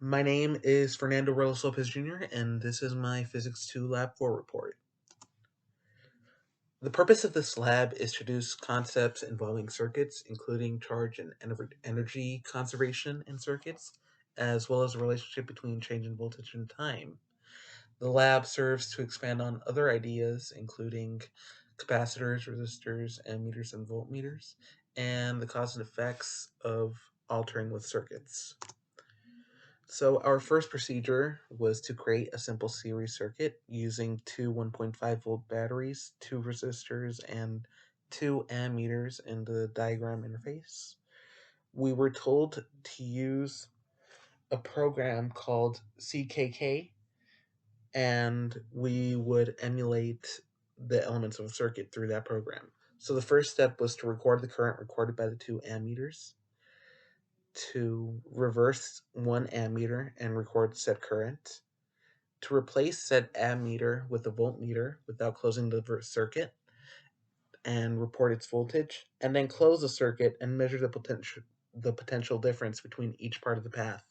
My name is Fernando Relos Lopez Jr., and this is my Physics 2 Lab 4 report. The purpose of this lab is to introduce concepts involving circuits, including charge and energy conservation in circuits, as well as the relationship between change in voltage and time. The lab serves to expand on other ideas, including capacitors, resistors, ammeters, and voltmeters, and the cause and effects of altering with circuits. So our first procedure was to create a simple series circuit using two 1.5 volt batteries, two resistors, and two ammeters in the diagram interface. We were told to use a program called CKK, and we would emulate the elements of a circuit through that program. So the first step was to record the current recorded by the two ammeters, to reverse one ammeter and record said current, to replace said ammeter with a voltmeter without closing the circuit and report its voltage, and then close the circuit and measure the potential difference between each part of the path.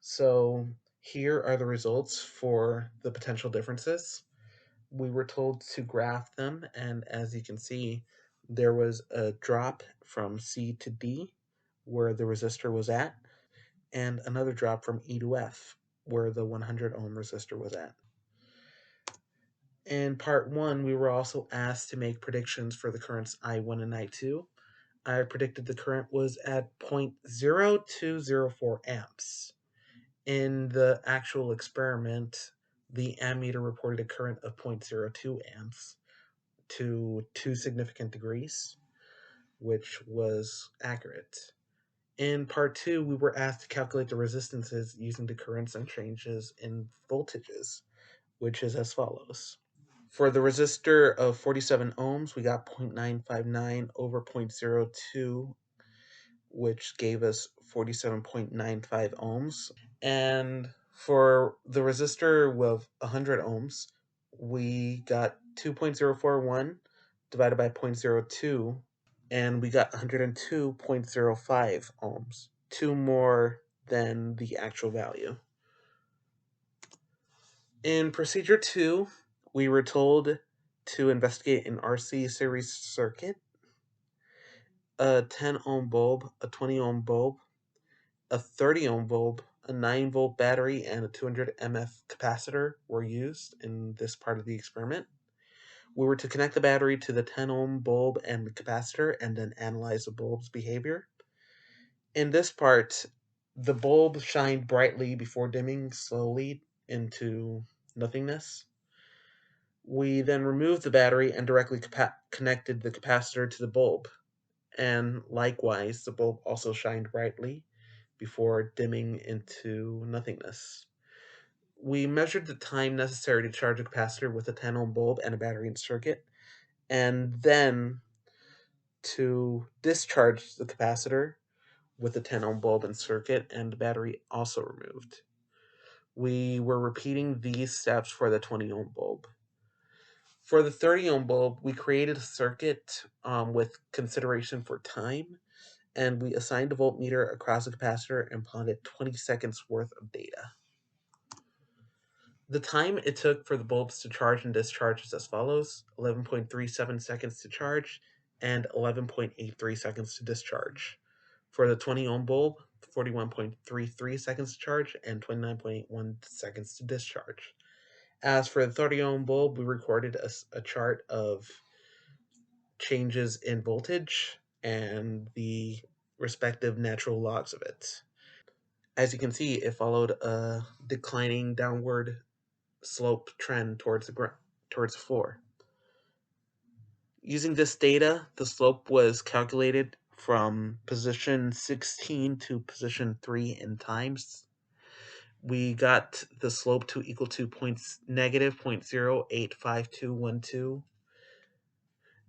So here are the results for the potential differences. We were told to graph them, and as you can see, there was a drop from C to D where the resistor was at, and another drop from E to F where the 100 ohm resistor was at. In part 1, we were also asked to make predictions for the currents I1 and I2. I predicted the current was at 0.0204 amps. In the actual experiment, the ammeter reported a current of 0.02 amps to 2 significant degrees, which was accurate. In part 2, we were asked to calculate the resistances using the currents and changes in voltages, which is as follows. For the resistor of 47 ohms, we got 0.959 over 0.02, which gave us 47.95 ohms. And for the resistor of 100 ohms, we got 2.041 divided by 0.02, and we got 102.05 ohms, 2 more than the actual value. In procedure 2, we were told to investigate an RC series circuit, a 10 ohm bulb, a 20 ohm bulb, a 30 ohm bulb, a 9 volt battery, and a 200 mF capacitor were used in this part of the experiment. We were to connect the battery to the 10 ohm bulb and the capacitor and then analyze the bulb's behavior. In this part, the bulb shined brightly before dimming slowly into nothingness. We then removed the battery and directly connected the capacitor to the bulb, and likewise the bulb also shined brightly before dimming into nothingness. We measured the time necessary to charge a capacitor with a 10 ohm bulb and a battery in circuit, and then to discharge the capacitor with the 10 ohm bulb in circuit and the battery also removed. We were repeating these steps for the 20 ohm bulb. For the 30 ohm bulb, we created a circuit with consideration for time, and we assigned a voltmeter across the capacitor and plotted 20 seconds worth of data. The time it took for the bulbs to charge and discharge is as follows: 11.37 seconds to charge and 11.83 seconds to discharge. For the 20 ohm bulb, 41.33 seconds to charge and 29.81 seconds to discharge. As for the 30 ohm bulb, we recorded a chart of changes in voltage and the respective natural logs of it. As you can see, it followed a declining downward slope trend towards the floor. Using this data, the slope was calculated from position 16 to position 3 in times. We got the slope to equal to negative 0.085212,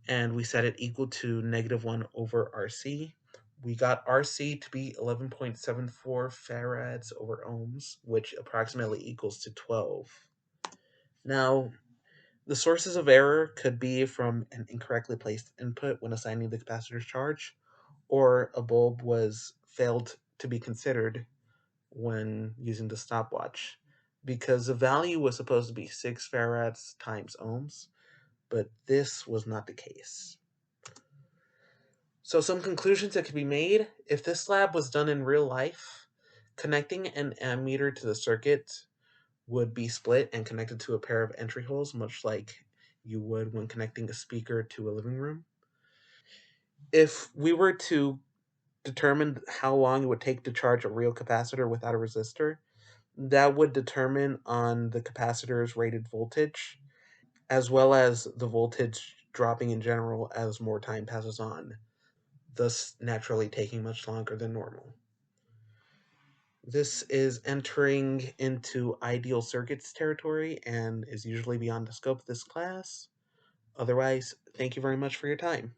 and we set it equal to -1 over RC. We got RC to be 11.74 farads over ohms, which approximately equals to 12. Now, the sources of error could be from an incorrectly placed input when assigning the capacitor's charge, or a bulb was failed to be considered when using the stopwatch, because the value was supposed to be 6 farads times ohms, but this was not the case. So some conclusions that could be made: if this lab was done in real life, connecting an ammeter to the circuit would be split and connected to a pair of entry holes, much like you would when connecting a speaker to a living room. If we were to determine how long it would take to charge a real capacitor without a resistor, that would determine on the capacitor's rated voltage, as well as the voltage dropping in general as more time passes on, thus naturally taking much longer than normal. This is entering into ideal circuits territory and is usually beyond the scope of this class. Otherwise, thank you very much for your time.